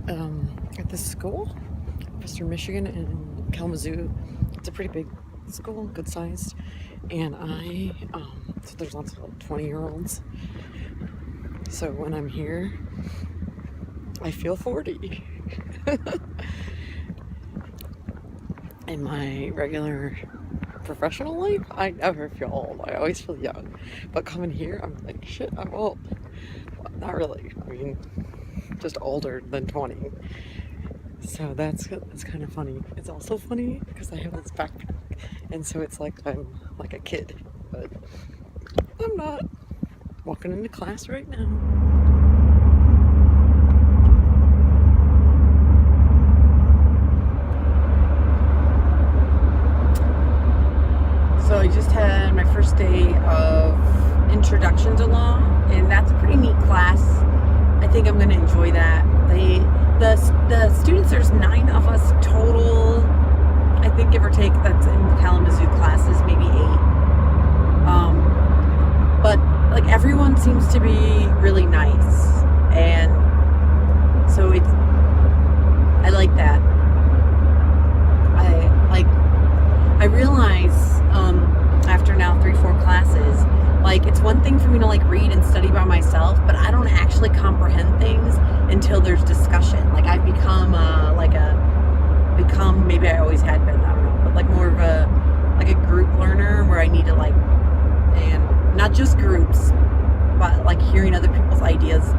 at this school, Western Michigan in Kalamazoo. It's a pretty big school, good sized, and so there's lots of like 20-year-olds. So when I'm here, I feel 40. In my regular professional life, I never feel old. I always feel young. But coming here, I'm like, shit, I'm old. Well, not really. I mean, just older than 20. So that's kind of funny. It's also funny because I have this backpack, and so it's like I'm like a kid, but I'm not. Walking into class right now. So I just had my first day of Introduction to Law, and that's a pretty neat class. I think I'm going to enjoy that. The students, there's 9 of us total, I think, give or take, that's in Kalamazoo classes, maybe 8. But like everyone seems to be really nice, and so I like that. I realize after now 3-4 classes, like it's one thing for me to like read and study by myself, but I don't actually comprehend things until there's discussion. Like I've become maybe I always had been, I don't know, but like more of a group learner where I need to and not just groups, but like hearing other people's ideas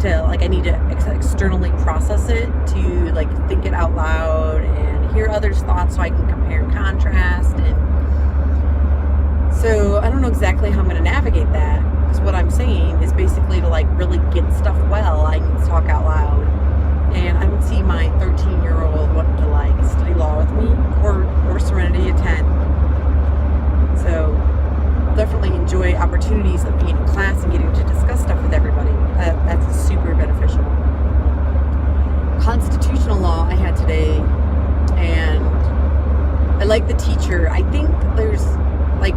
to I need to externally process it, to like think it out loud and hear others' thoughts so I can compare and contrast. And so I don't know exactly how I'm going to navigate that, because what I'm saying is basically to like really get stuff well, I need to talk out loud. And I don't see my 13-year-old wanting to like study law with me or Serenity attend. So I'll definitely enjoy opportunities of being in class and getting to discuss stuff with everybody. That's super beneficial. Constitutional law I had today, and I like the teacher. I think there's like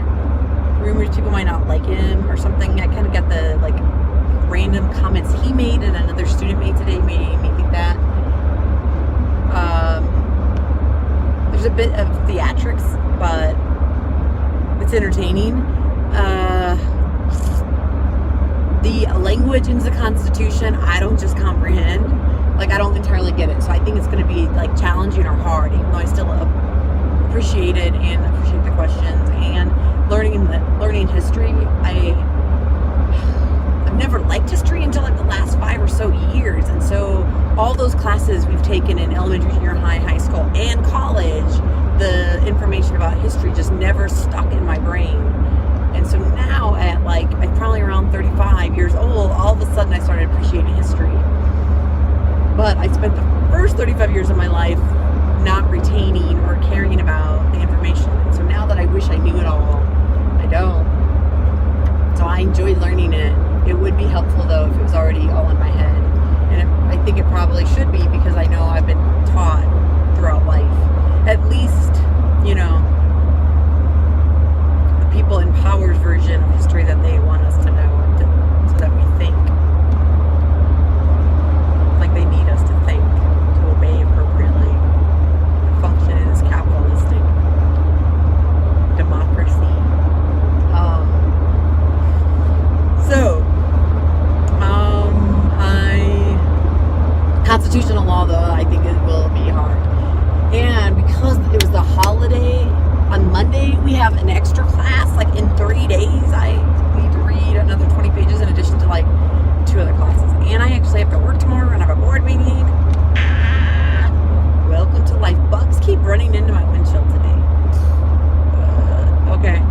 rumors people might not like him or something. I kind of got the like random comments he made and another student made today made me think that. There's a bit of theatrics, but it's entertaining. The language in the Constitution, I don't just comprehend. Like, I don't entirely get it. So I think it's going to be like challenging or hard, even though I still appreciate it and appreciate the questions. And learning history, I've never liked history until like the last 5 or so years. And so all those classes we've taken in elementary, junior high, high school, and college, the information about history just never stuck in my brain. And so now at like, I'm probably around 35 years old, all of a sudden I started appreciating history. But I spent the first 35 years of my life not retaining or caring about the information. And so now that I wish I knew it all, I don't. So I enjoy learning it. It would be helpful though if it was already all in my head. And I think it probably should be, because I know I've been taught throughout life. At least, the people in Power's version of history that they want us to know, so that we think. Like they need us to think, to obey appropriately, to function in this capitalistic democracy. Constitutional law, though, I think it will be hard. And because it was the holiday on Monday, we have an extra class. Like in 3 days, I need to read another 20 pages in addition to like 2 other classes. And I actually have to work tomorrow and have a board meeting. Welcome to life. Bugs keep running into my windshield today. Okay.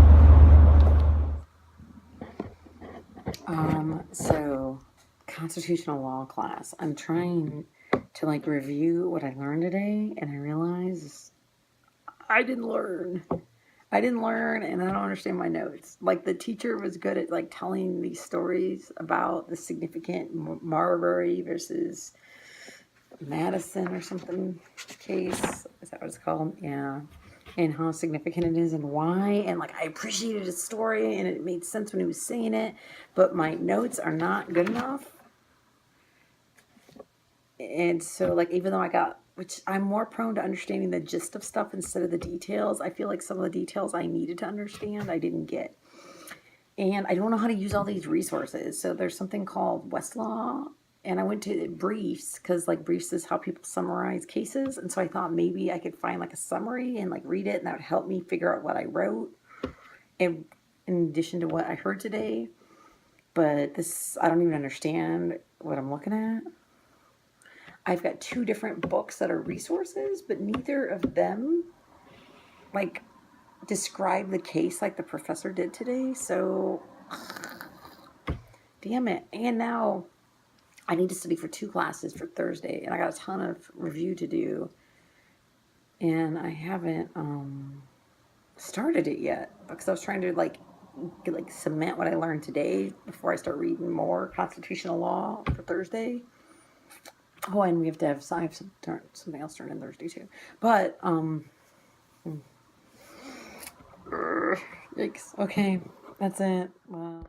So constitutional law class. I'm trying to like review what I learned today, and I realize I didn't learn, and I don't understand my notes. Like the teacher was good at like telling these stories about the significant Marbury versus Madison or something case. Is that what it's called? Yeah. And how significant it is and why. And like I appreciated his story and it made sense when he was saying it, but my notes are not good enough. And so, like, even though I got, which I'm more prone to understanding the gist of stuff instead of the details, I feel like some of the details I needed to understand, I didn't get. And I don't know how to use all these resources. So there's something called Westlaw, and I went to Briefs because like Briefs is how people summarize cases, and so I thought maybe I could find like a summary and like read it, and that would help me figure out what I wrote, and in addition to what I heard today. But this, I don't even understand what I'm looking at. I've got two different books that are resources, but neither of them like describe the case like the professor did today. So, damn it. And now I need to study for 2 classes for Thursday, and I got a ton of review to do, and I haven't started it yet because I was trying to like cement what I learned today before I start reading more constitutional law for Thursday. Oh, and we have to have, I have something else turned in Thursday too. But yikes. Okay, that's it. Wow.